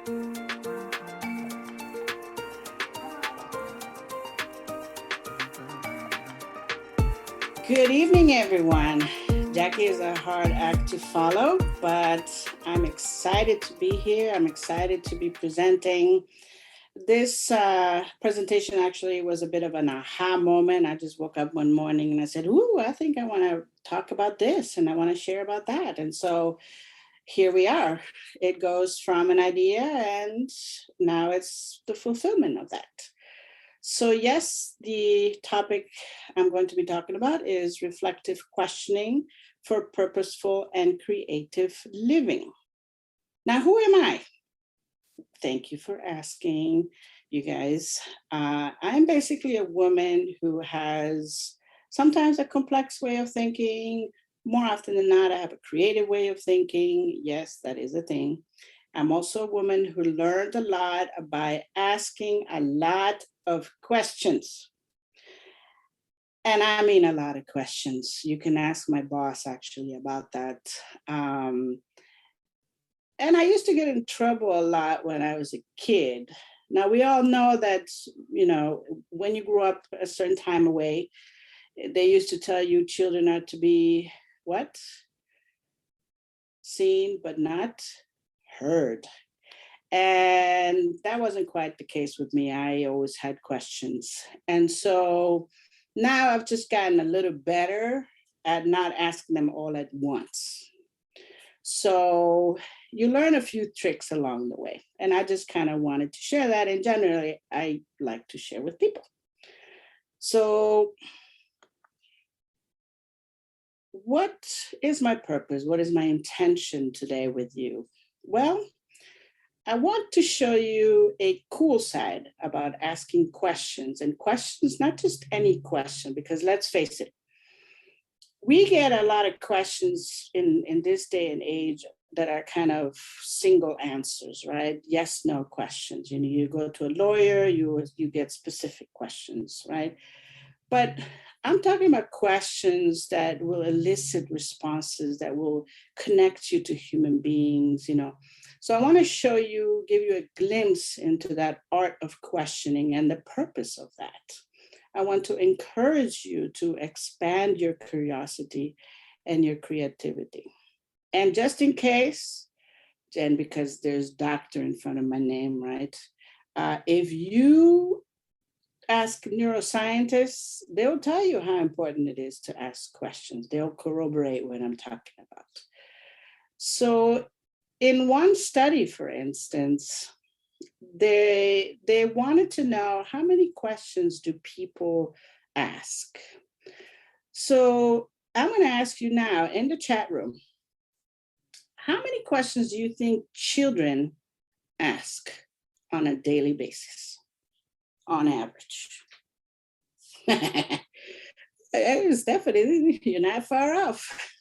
Good evening, everyone. Jackie is a hard act to follow, but I'm excited to be here. I'm excited to be presenting. This presentation actually was a bit of an aha moment. I just woke up one morning and I said, ooh, I think I want to talk about this and I want to share about that. And so here we are. It goes from an idea and now it's the fulfillment of that. So yes, the topic I'm going to be talking about is reflective questioning for purposeful and creative living. Now, who am I? Thank you for asking, you guys. I'm basically a woman who has sometimes a complex way of thinking. More often than not, I have a creative way of thinking. Yes, that is a thing. I'm also a woman who learned a lot by asking a lot of questions. And I mean a lot of questions. You can ask my boss actually about that. And I used to get in trouble a lot when I was a kid. Now, we all know that, you know, when you grew up a certain time away, they used to tell you children are to be what? Seen, but not heard. And that wasn't quite the case with me. I always had questions. And so now I've just gotten a little better at not asking them all at once. So you learn a few tricks along the way. And I just kind of wanted to share that. And generally, I like to share with people. So what is my purpose? What is my intention today with you? Well, I want to show you a cool side about asking questions, and questions, not just any question, because let's face it, we get a lot of questions in this day and age that are kind of single answers, right? Yes, no questions. You know, you go to a lawyer, you get specific questions, right? But I'm talking about questions that will elicit responses that will connect you to human beings, you know. So I want to show you, give you a glimpse into that art of questioning and the purpose of that. I want to encourage you to expand your curiosity and your creativity. And just in case, and because there's doctor in front of my name, right? If you ask neuroscientists, they'll tell you how important it is to ask questions. They'll corroborate what I'm talking about. So in one study, for instance, they wanted to know how many questions do people ask. So I'm going to ask you now in the chat room, how many questions do you think children ask on a daily basis, on average? It's definitely, you're not far off.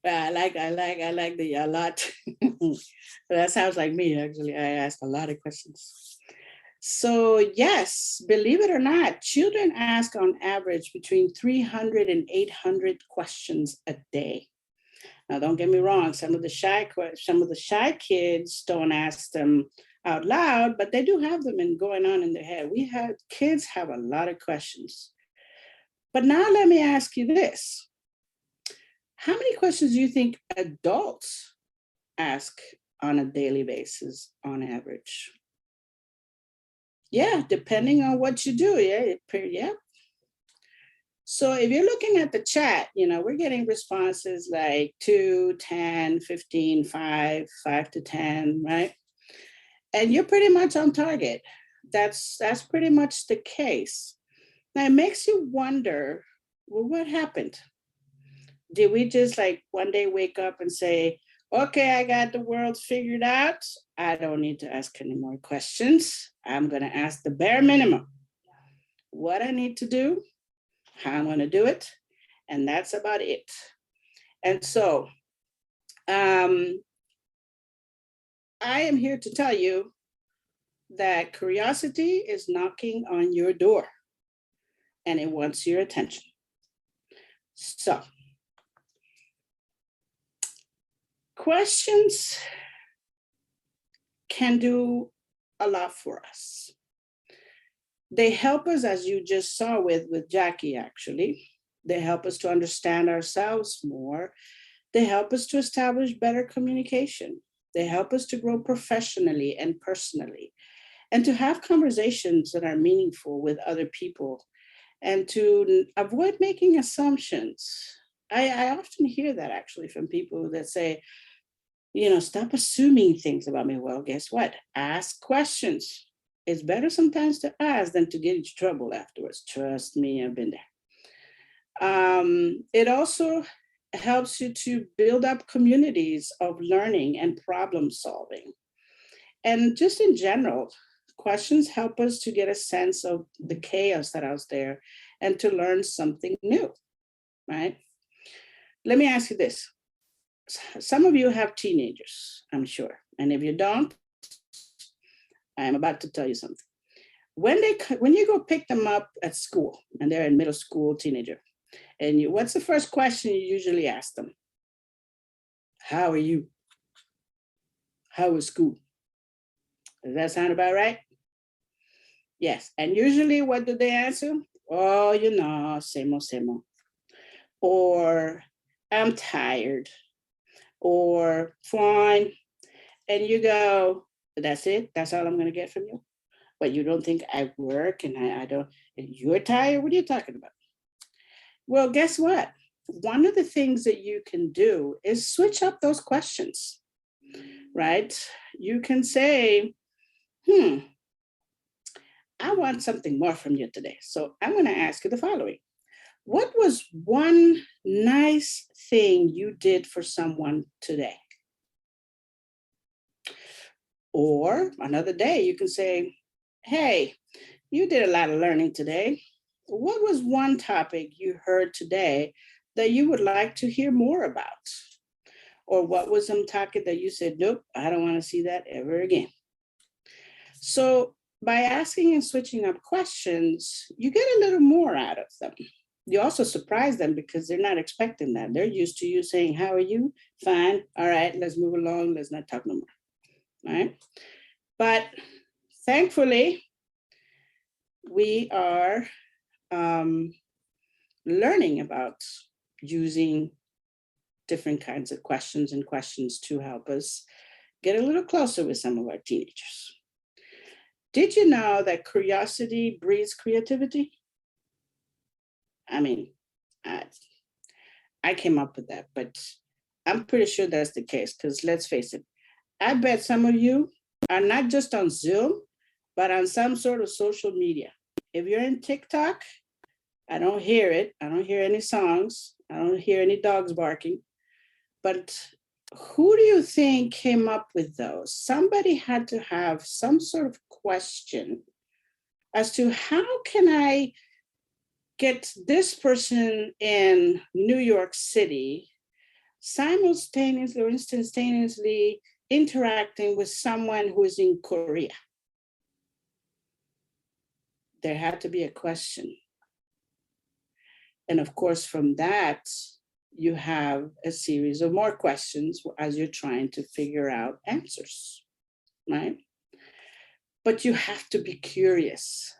I like the a lot. That sounds like me, actually. I ask a lot of questions. So yes, believe it or not, children ask on average between 300 and 800 questions a day. Now, don't get me wrong. Some of the shy kids don't ask them out loud, but they do have them going on in their head. Kids have a lot of questions. But now let me ask you this. How many questions do you think adults ask on a daily basis on average? Yeah, depending on what you do, yeah. So if you're looking at the chat, you know, we're getting responses like 2, 10, 15, 5 to 10, right? And you're pretty much on target. That's pretty much the case. Now it makes you wonder, well, what happened? Did we just like one day wake up and say, okay, I got the world figured out. I don't need to ask any more questions. I'm going to ask the bare minimum. What I need to do, how I'm going to do it, and that's about it. And so I am here to tell you that curiosity is knocking on your door and it wants your attention. So questions can do a lot for us. They help us, as you just saw with Jackie, actually. They help us to understand ourselves more. They help us to establish better communication. They help us to grow professionally and personally, and to have conversations that are meaningful with other people, and to avoid making assumptions. I often hear that actually from people that say, stop assuming things about me. Well, guess what? Ask questions. It's better sometimes to ask than to get into trouble afterwards. Trust me, I've been there. It also helps you to build up communities of learning and problem solving. And just in general, questions help us to get a sense of the chaos that out there and to learn something new, right? Let me ask you this. Some of you have teenagers, I'm sure. And if you don't, I'm about to tell you something. When you go pick them up at school and they're in middle school, teenager, and what's the first question you usually ask them? How are you? How was school? Does that sound about right? Yes. And usually what do they answer? Oh, same old. Or I'm tired. Or fine. And you go, that's it? That's all I'm going to get from you? But you don't think I work and I don't, and you're tired? What are you talking about? Well, guess what? One of the things that you can do is switch up those questions, right? You can say, I want something more from you today. So I'm going to ask you the following. What was one nice thing you did for someone today? Or another day, you can say, hey, you did a lot of learning today. What was one topic you heard today that you would like to hear more about? Or what was some topic that you said, nope, I don't want to see that ever again? So by asking and switching up questions, you get a little more out of them. You also surprise them because they're not expecting that. They're used to you saying, how are you? Fine. All right, let's move along. Let's not talk no more. All right. But thankfully, we are learning about using different kinds of questions and questions to help us get a little closer with some of our teenagers. Did you know that curiosity breeds creativity? I mean, I came up with that, but I'm pretty sure that's the case because let's face it, I bet some of you are not just on Zoom, but on some sort of social media. If you're in TikTok, I don't hear it. I don't hear any songs. I don't hear any dogs barking. But who do you think came up with those? Somebody had to have some sort of question as to how can I get this person in New York City simultaneously or instantaneously interacting with someone who is in Korea? There had to be a question. And of course, from that, you have a series of more questions as you're trying to figure out answers, right? But you have to be curious.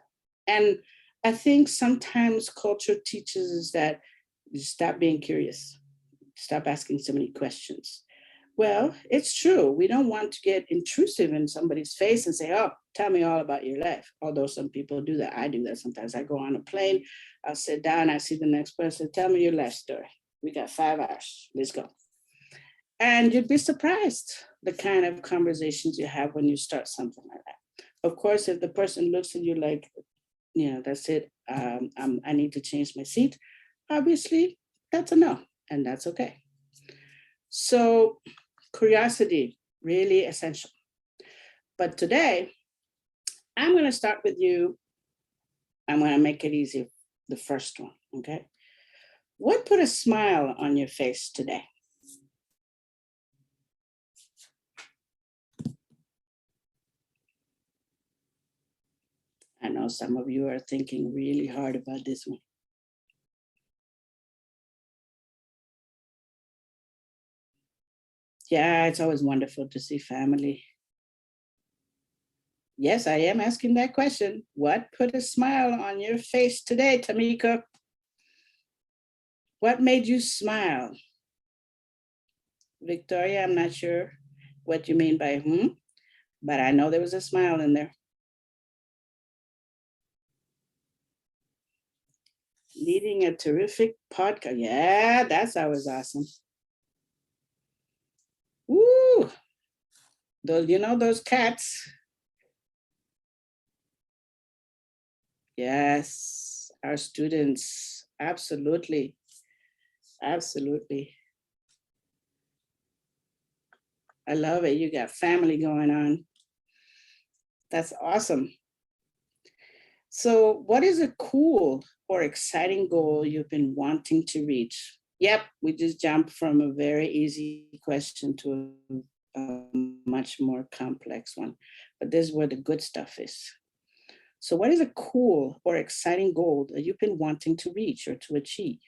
And I think sometimes culture teaches us that you stop being curious, stop asking so many questions. Well, it's true. We don't want to get intrusive in somebody's face and say, oh, tell me all about your life. Although some people do that. I do that sometimes. I go on a plane, I'll sit down, I see the next person, tell me your life story. We got 5 hours, let's go. And you'd be surprised the kind of conversations you have when you start something like that. Of course, if the person looks at you like, that's it, I need to change my seat, obviously that's a no, and that's okay. So curiosity, really essential. But today, I'm going to start with you. I'm going to make it easy, the first one, okay? What put a smile on your face today? I know some of you are thinking really hard about this one. Yeah, it's always wonderful to see family. Yes, I am asking that question. What put a smile on your face today, Tamika? What made you smile? Victoria, I'm not sure what you mean by but I know there was a smile in there. Leading a terrific podcast. Yeah, that's always awesome. Woo! Those, those cats. Yes, our students. Absolutely. Absolutely. I love it. You got family going on. That's awesome. So, what is a cool or exciting goal you've been wanting to reach? Yep, we just jumped from a very easy question to a much more complex one, but this is where the good stuff is. So, what is a cool or exciting goal that you've been wanting to reach or to achieve?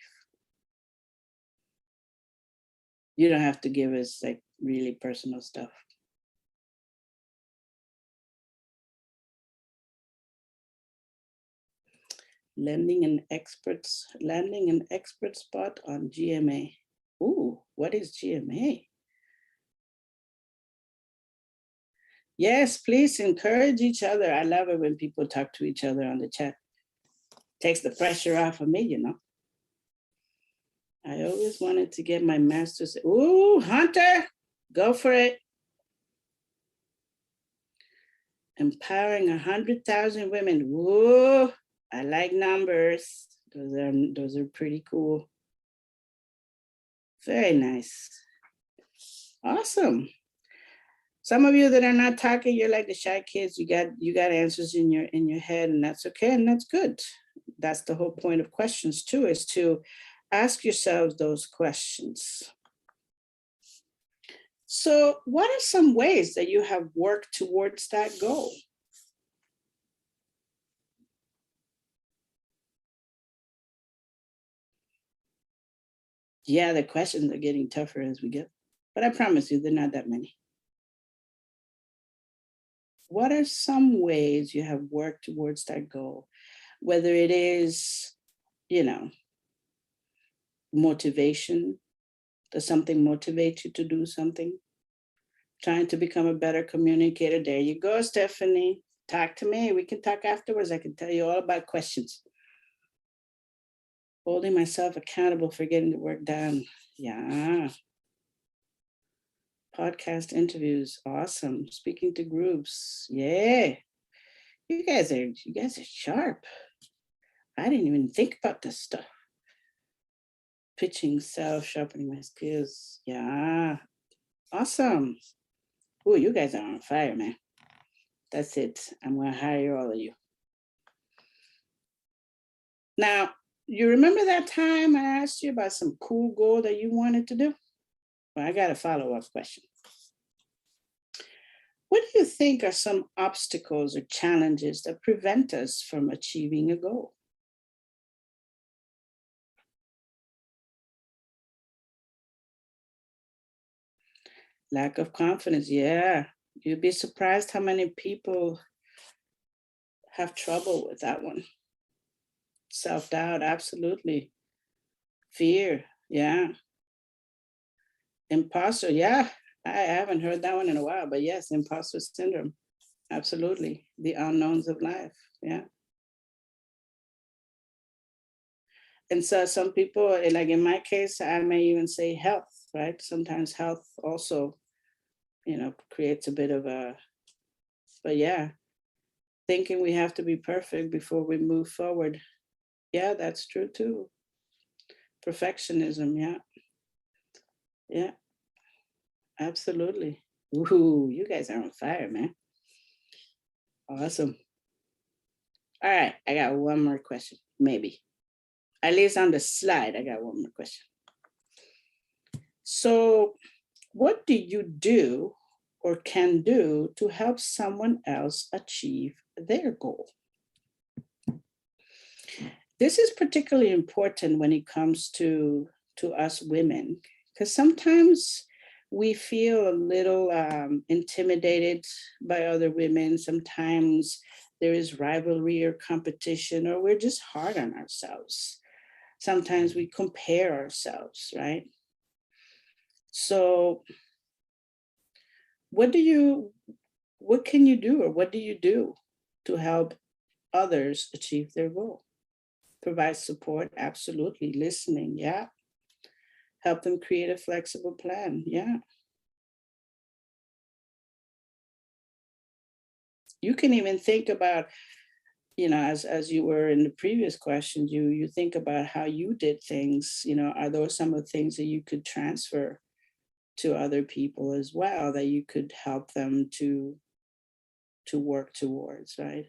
You don't have to give us like really personal stuff. Landing an expert spot on GMA. Ooh, what is GMA? Yes, please encourage each other. I love it when people talk to each other on the chat. Takes the pressure off of me, I always wanted to get my master's. Ooh, Hunter, go for it. Empowering 100,000 women. Whoa, I like numbers. Those are pretty cool. Very nice. Awesome. Some of you that are not talking, you're like the shy kids. You got answers in your head, and that's okay, and that's good. That's the whole point of questions too, is to ask yourselves those questions. So, what are some ways that you have worked towards that goal? Yeah, the questions are getting tougher as we go, but I promise you, they're not that many. What are some ways you have worked towards that goal? Whether it is, motivation, does something motivate you to do something? Trying to become a better communicator. There you go, Stephanie. Talk to me. We can talk afterwards. I can tell you all about questions. Holding myself accountable for getting the work done. Yeah. Podcast interviews. Awesome. Speaking to groups. Yeah. You guys are sharp. I didn't even think about this stuff. Pitching self, sharpening my skills. Yeah. Awesome. Oh, you guys are on fire, man. That's it. I'm going to hire all of you. Now, you remember that time I asked you about some cool goal that you wanted to do? Well, I got a follow-up question. What do you think are some obstacles or challenges that prevent us from achieving a goal? Lack of confidence. Yeah. You'd be surprised how many people have trouble with that one. Self-doubt, absolutely. Fear, yeah. Imposter, yeah. I haven't heard that one in a while, but yes, imposter syndrome. Absolutely. The unknowns of life, yeah. And so some people, like in my case, I may even say health, right? Sometimes health also, creates a bit of a, but yeah, thinking we have to be perfect before we move forward. Yeah, that's true too. Perfectionism, yeah. Yeah, absolutely. Ooh, you guys are on fire, man. Awesome. All right, I got one more question, maybe. At least on the slide, I got one more question. So, what do you do or can do to help someone else achieve their goal? This is particularly important when it comes to us women, because sometimes we feel a little intimidated by other women. Sometimes there is rivalry or competition, or we're just hard on ourselves. Sometimes we compare ourselves, right? So what can you do, or what do you do to help others achieve their goal? Provide support, absolutely. Listening, yeah. Help them create a flexible plan, yeah. You can even think about, as you were in the previous questions, you think about how you did things. Are those some of the things that you could transfer to other people as well, that you could help them to work towards, right?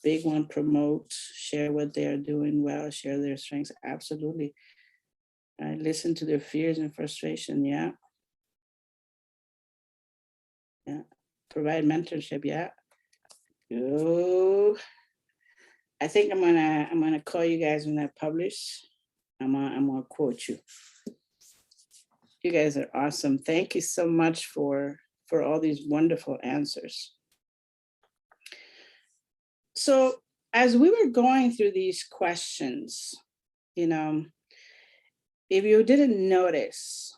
Big one, promote, share what they are doing well, share their strengths, absolutely. Right? Listen to their fears and frustration, yeah. Yeah. Provide mentorship, yeah. Oh, I think I'm gonna call you guys when I publish. I'm gonna quote you. You guys are awesome. Thank you so much for all these wonderful answers. So as we were going through these questions, if you didn't notice,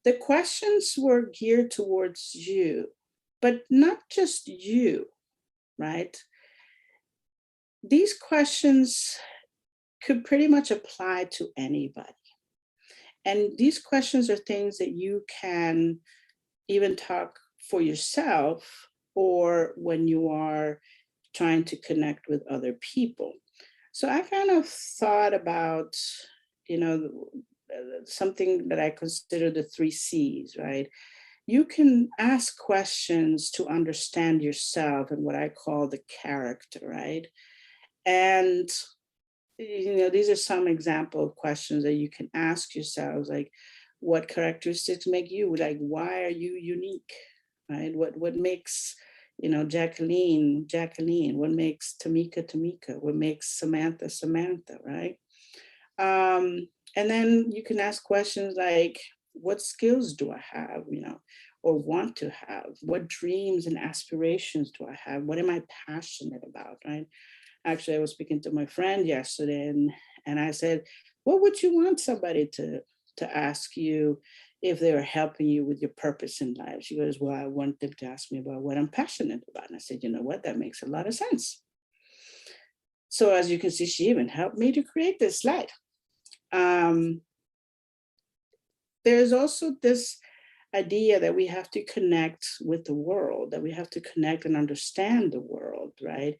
the questions were geared towards you, but not just you, right? These questions could pretty much apply to anybody. And these questions are things that you can even talk for yourself, or when you are trying to connect with other people. So I kind of thought about, something that I consider the 3 C's, right? You can ask questions to understand yourself and what I call the character, right? And these are some example of questions that you can ask yourselves, like, what characteristics make you? Like, why are you unique, right? What makes, Jacqueline, Jacqueline? What makes Tamika, Tamika? What makes Samantha, Samantha, right? And then you can ask questions like, what skills do I have, or want to have? What dreams and aspirations do I have? What am I passionate about, right? Actually, I was speaking to my friend yesterday, and I said, what would you want somebody to ask you if they were helping you with your purpose in life? She goes, well, I want them to ask me about what I'm passionate about. And I said, you know what, that makes a lot of sense. So as you can see, she even helped me to create this slide. There's also this idea that we have to connect with the world, that we have to connect and understand the world, right?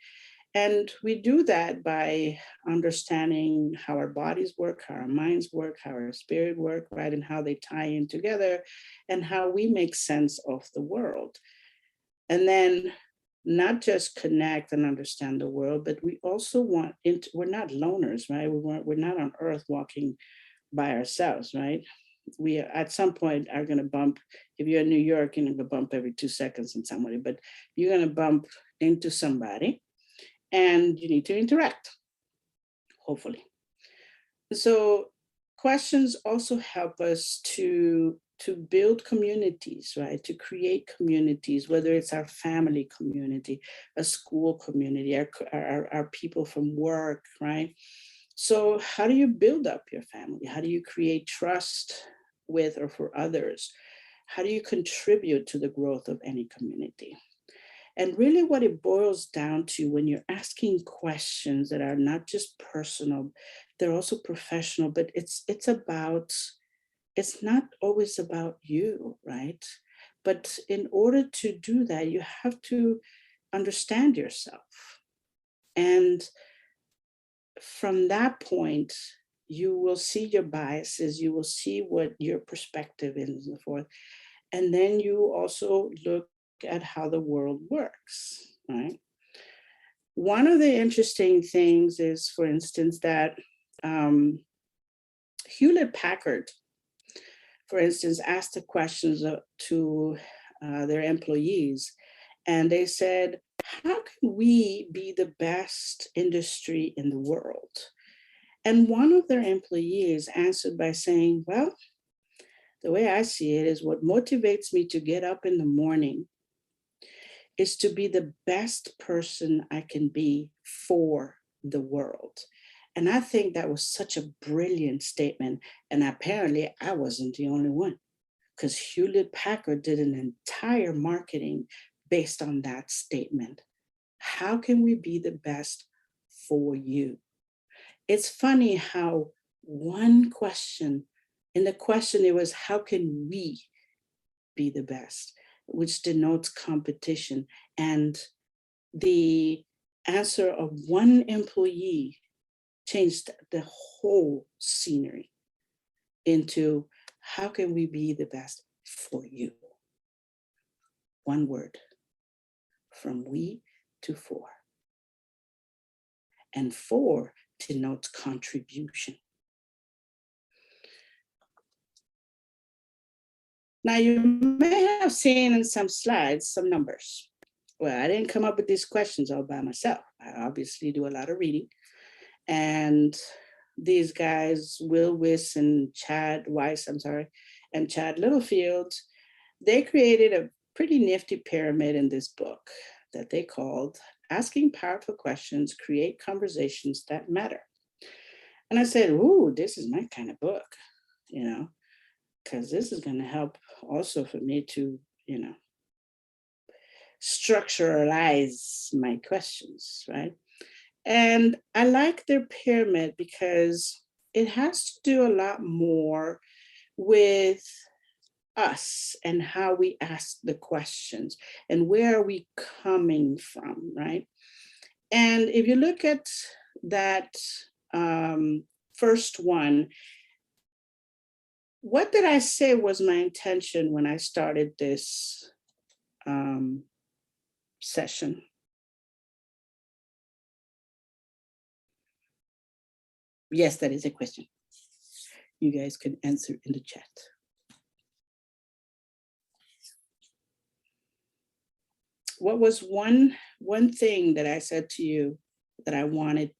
And we do that by understanding how our bodies work, how our minds work, how our spirit work, right? And how they tie in together, and how we make sense of the world. And then not just connect and understand the world, but we also we're not loners, right? We're not on earth walking by ourselves, right? We at some point are going to bump. If you're in New York, you're going to bump every 2 seconds in somebody, but you're going to bump into somebody, and you need to interact, hopefully. So questions also help us to build communities, right? To create communities, whether it's our family community, a school community, our people from work, right? So how do you build up your family? How do you create trust with or for others? How do you contribute to the growth of any community? And really what it boils down to when you're asking questions that are not just personal, they're also professional, but it's not always about you, right? But in order to do that, you have to understand yourself. And from that point, you will see your biases, you will see what your perspective is and so forth. And then you also look at how the world works, right? One of the interesting things is, for instance, that Hewlett Packard, for instance, asked the questions to their employees, and they said, how can we be the best industry in the world? And one of their employees answered by saying, well, the way I see it is what motivates me to get up in the morning is to be the best person I can be for the world. And I think that was such a brilliant statement. And apparently I wasn't the only one, because Hewlett Packard did an entire marketing based on that statement. How can we be the best for you? It's funny how one question, in the question it was, how can we be the best, which denotes competition. And the answer of one employee changed the whole scenery into how can we be the best for you? One word, from we to for. And for denotes contribution. Now, you may have seen in some slides some numbers. Well, I didn't come up with these questions all by myself. I obviously do a lot of reading. And these guys, Will Wiss and Chad Weiss, and Chad Littlefield, they created a pretty nifty pyramid in this book that they called Asking Powerful Questions, Create Conversations That Matter. And I said, ooh, this is my kind of book, because this is going to help also for me to, structuralize my questions, right? And I like their pyramid because it has to do a lot more with us and how we ask the questions and where are we coming from, right? And if you look at that first one, what did I say was my intention when I started this session? Yes, that is a question. You guys can answer in the chat. What was one thing that I said to you that I wanted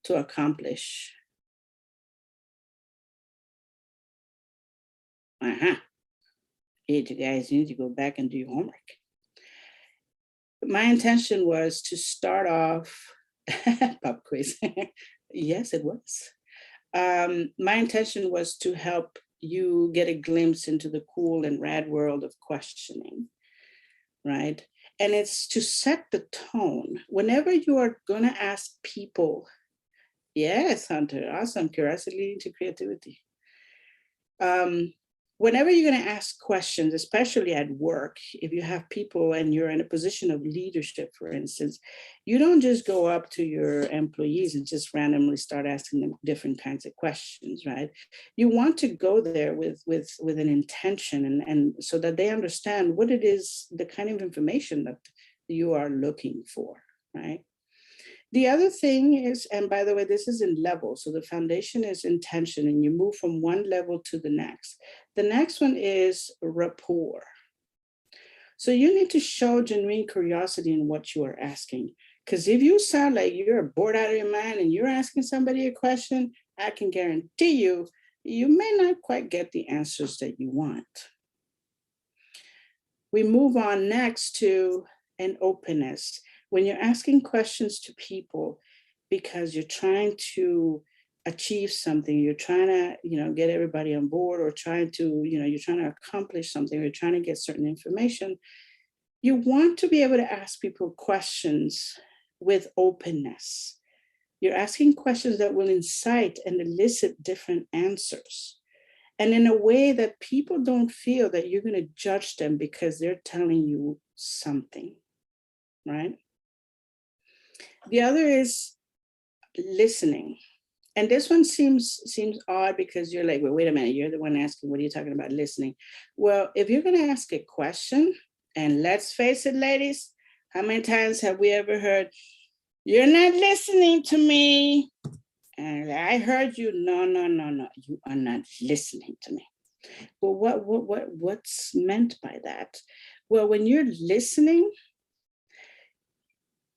to accomplish? Hey, you guys, you need to go back and do your homework. My intention was to start off, pop quiz. Yes, it was. My intention was to help you get a glimpse into the cool and rad world of questioning, right? And it's to set the tone. Whenever you are going to ask people, yes, Hunter, awesome, curiosity leading to creativity. Whenever you're going to ask questions, especially at work, if you have people and you're in a position of leadership, for instance, you don't just go up to your employees and just randomly start asking them different kinds of questions, right? You want to go there with an intention and so that they understand what it is, the kind of information that you are looking for, right? The other thing is, and by the way, this is in levels. So the foundation is intention and you move from one level to the next. The next one is rapport. So you need to show genuine curiosity in what you are asking. Because if you sound like you're bored out of your mind and you're asking somebody a question, I can guarantee you, you may not quite get the answers that you want. We move on next to an openness. When you're asking questions to people because you're trying to achieve something, you're trying to, get everybody on board, or trying to, you're trying to accomplish something, or you're trying to get certain information, you want to be able to ask people questions with openness. You're asking questions that will incite and elicit different answers. And in a way that people don't feel that you're going to judge them because they're telling you something, right? The other is listening. And this one seems odd because you're like, well, wait a minute, you're the one asking, what are you talking about listening? Well, if you're going to ask a question, and let's face it, ladies, how many times have we ever heard, you're not listening to me? And I heard you, no, you are not listening to me. Well, what's meant by that? Well, when you're listening,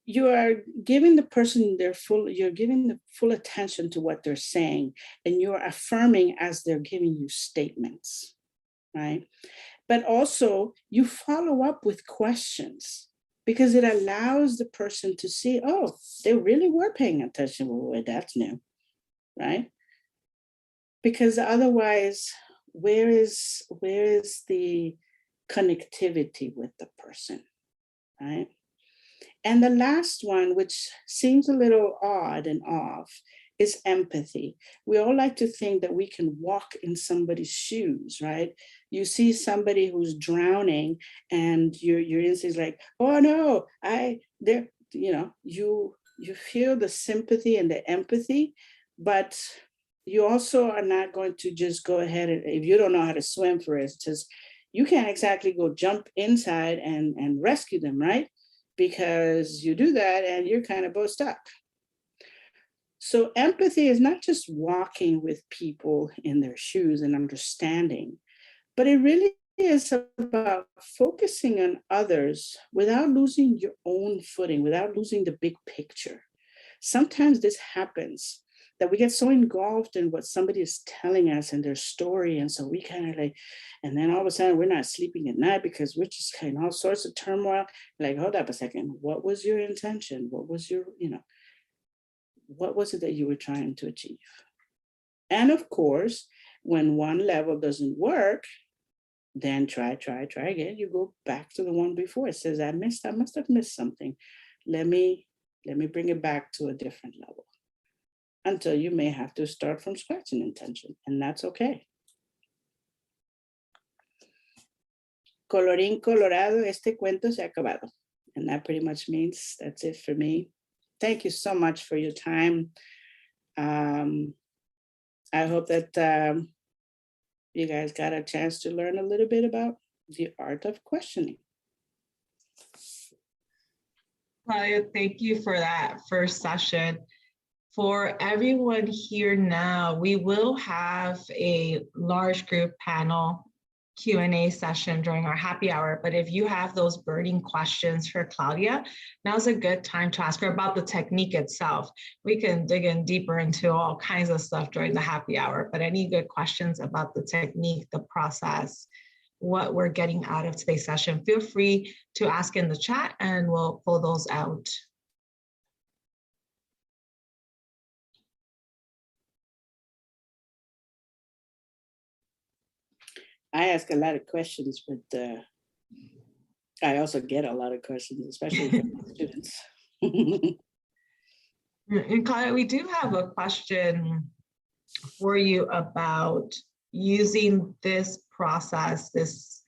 you are giving the person you're giving the full attention to what they're saying, and you're affirming as they're giving you statements, right? But also you follow up with questions, because it allows the person to see, oh, they really were paying attention. Well, that's new, right? Because otherwise, where is the connectivity with the person, right? And the last one, which seems a little odd and off, is empathy. We all like to think that we can walk in somebody's shoes, right? You see somebody who's drowning, and your instinct is like, oh no, you feel the sympathy and the empathy, but you also are not going to just go ahead and, if you don't know how to swim, for instance, you can't exactly go jump inside and rescue them, right? Because you do that and you're kind of both stuck. So empathy is not just walking with people in their shoes and understanding, but it really is about focusing on others without losing your own footing, without losing the big picture. Sometimes this happens, that we get so engulfed in what somebody is telling us and their story. And so we kind of like, and then all of a sudden we're not sleeping at night because we're just in all sorts of turmoil. Like, hold up a second. What was your intention? What was your, what was it that you were trying to achieve? And of course, when one level doesn't work, then try again. You go back to the one before. It says, I must have missed something. Let me bring it back to a different level, until you may have to start from scratch in intention, and that's okay. Colorín colorado, este cuento se ha acabado. And that pretty much means that's it for me. Thank you so much for your time. I hope that you guys got a chance to learn a little bit about the art of questioning. Claudia, thank you for that first session. For everyone here now, we will have a large group panel Q&A session during our happy hour. But if you have those burning questions for Claudia, now's a good time to ask her about the technique itself. We can dig in deeper into all kinds of stuff during the happy hour, but any good questions about the technique, the process, what we're getting out of today's session, feel free to ask in the chat and we'll pull those out. I ask a lot of questions, but I also get a lot of questions, especially from students. And Claudia, we do have a question for you about using this process, this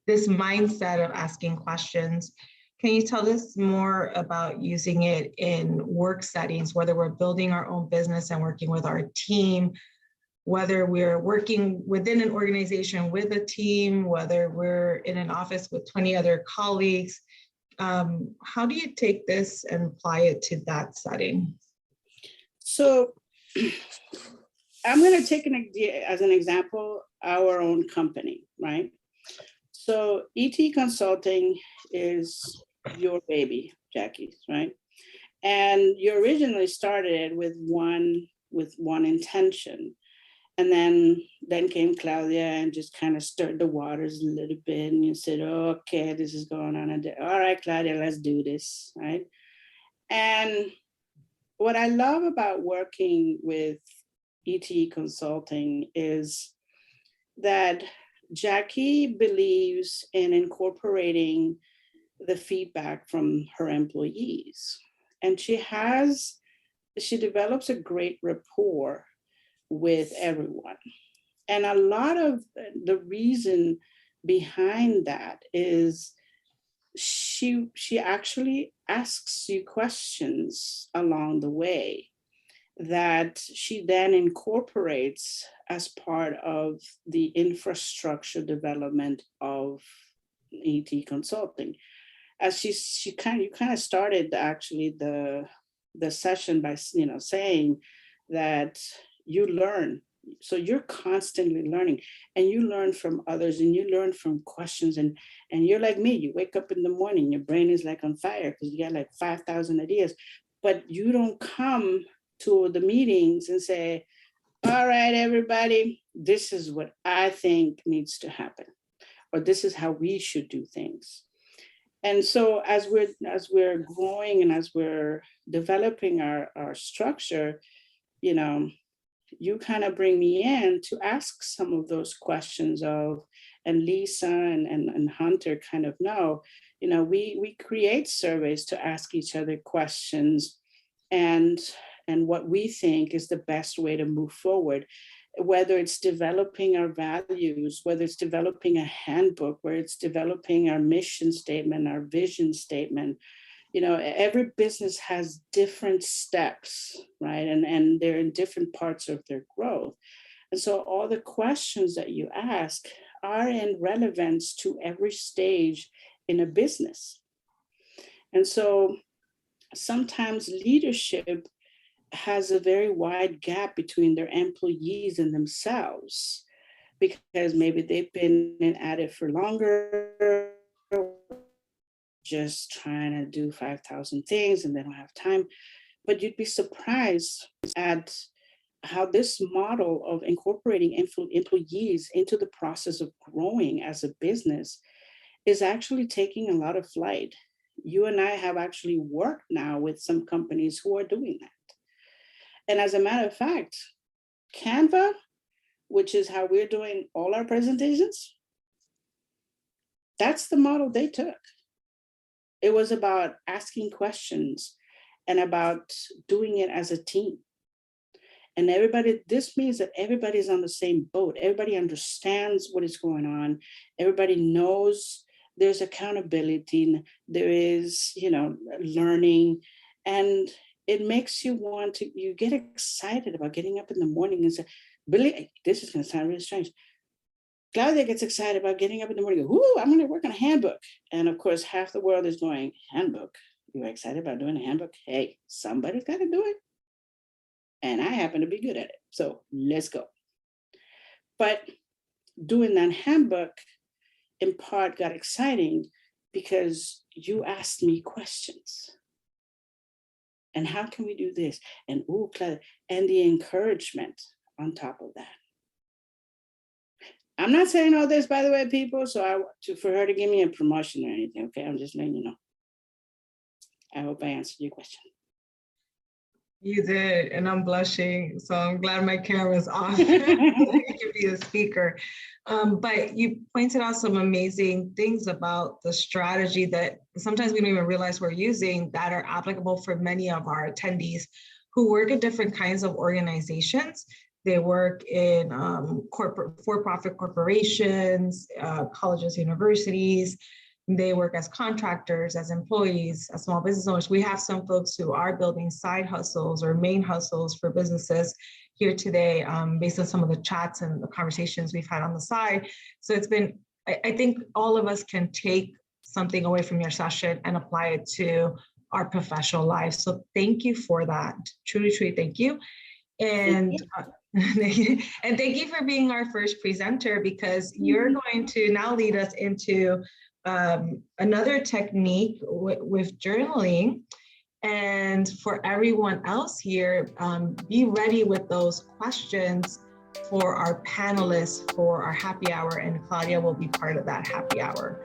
mindset of asking questions. Can you tell us more about using it in work settings, whether we're building our own business and working with our team, whether we're working within an organization with a team, whether we're in an office with 20 other colleagues? How do you take this and apply it to that setting? So I'm going to take as an example, our own company, right? So ET Consulting is your baby, Jackie's, right? And you originally started with one intention. And then came Claudia and just kind of stirred the waters a little bit. And you said, oh, okay, this is going on. All right, Claudia, let's do this, right? And what I love about working with ET Consulting is that Jackie believes in incorporating the feedback from her employees. And she develops a great rapport with everyone. And a lot of the reason behind that is she actually asks you questions along the way that she then incorporates as part of the infrastructure development of ET Consulting. As you kind of started actually the session by saying that you learn So you're constantly learning, and you learn from others, and you learn from questions, and you're like me, you wake up in the morning, your brain is like on fire because you got like 5,000 ideas, but you don't come to the meetings and say, all right, everybody, this is what I think needs to happen, or this is how we should do things. And so as we're growing and as we're developing our structure, you kind of bring me in to ask some of those questions of, and Lisa and Hunter kind of know, we create surveys to ask each other questions and what we think is the best way to move forward, whether it's developing our values, whether it's developing a handbook, where it's developing our mission statement, our vision statement. Every business has different steps, right? And they're in different parts of their growth. And so all the questions that you ask are in relevance to every stage in a business. And so sometimes leadership has a very wide gap between their employees and themselves, because maybe they've been at it for longer, just trying to do 5,000 things and they don't have time. But you'd be surprised at how this model of incorporating employees into the process of growing as a business is actually taking a lot of flight. You and I have actually worked now with some companies who are doing that. And as a matter of fact, Canva, which is how we're doing all our presentations, that's the model they took. It was about asking questions and about doing it as a team. And this means that everybody's on the same boat. Everybody understands what is going on. Everybody knows there's accountability, there is, learning, and it makes you get excited about getting up in the morning and say, Billy, this is going to sound really strange. Claudia gets excited about getting up in the morning and go, ooh, I'm going to work on a handbook. And of course, half the world is going, handbook? You're excited about doing a handbook? Hey, somebody's got to do it. And I happen to be good at it. So let's go. But doing that handbook in part got exciting because you asked me questions. And how can we do this? And Claudia, and the encouragement on top of that. I'm not saying all this, by the way, people, for her to give me a promotion or anything, okay? I'm just letting you know. I hope I answered your question. You did, and I'm blushing, so I'm glad my camera's off. I can be a speaker. But you pointed out some amazing things about the strategy that sometimes we don't even realize we're using that are applicable for many of our attendees who work at different kinds of organizations. They work in for-profit corporations, colleges, universities. They work as contractors, as employees, as small business owners. We have some folks who are building side hustles or main hustles for businesses here today, based on some of the chats and the conversations we've had on the side. So it's been, I think all of us can take something away from your session and apply it to our professional lives. So thank you for that. Truly, truly, thank you. And and thank you for being our first presenter, because you're going to now lead us into another technique with journaling. And for everyone else here, be ready with those questions for our panelists for our happy hour, and Claudia will be part of that happy hour.